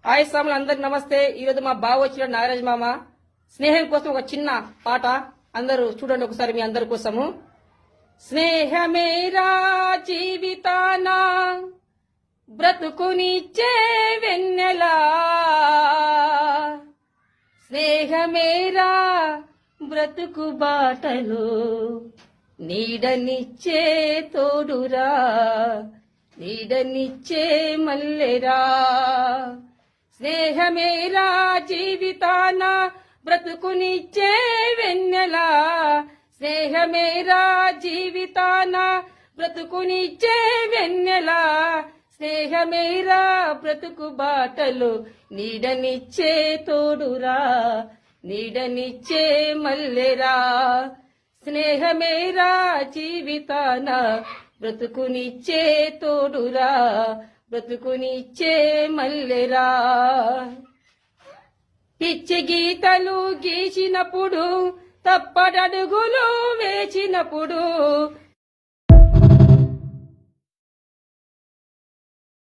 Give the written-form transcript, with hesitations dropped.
Hi స్వాములు అందరికి నమస్తే. ఈరోజు మా బావ వచ్చిన నాగరాజ్ మామ స్నేహం కోసం ఒక చిన్న పాట అందరూ చూడండి ఒకసారి మీ అందరి కోసము. స్నేహమేరా జీవితాన బ్రతుకునిచ్చే వెన్నెలా, స్నేహమేరా బ్రతుకు బాటలు నీడనిచ్చే తోడురా, నీడనిచ్చే మల్లెరా. స్నేహమేరా జీవితాన బ్రతుకునిచ్చే వెన్నెలా, స్నేహమేరా జీవితాన బ్రతుకునిచ్చే వెన్నెలా, స్నేహమేరా బ్రతుకు బాటలు నీడనిచ్చే తోడురా, నీడనిచ్చే మల్లెరా. స్నేహమేరా జీవితాన బ్రతుకునిచ్చే తోడురా, బ్రతుకునిచ్చే మల్లెరా. పిచ్చి గీతలు గీసినప్పుడు, తప్పడడుగులు వేసినప్పుడు,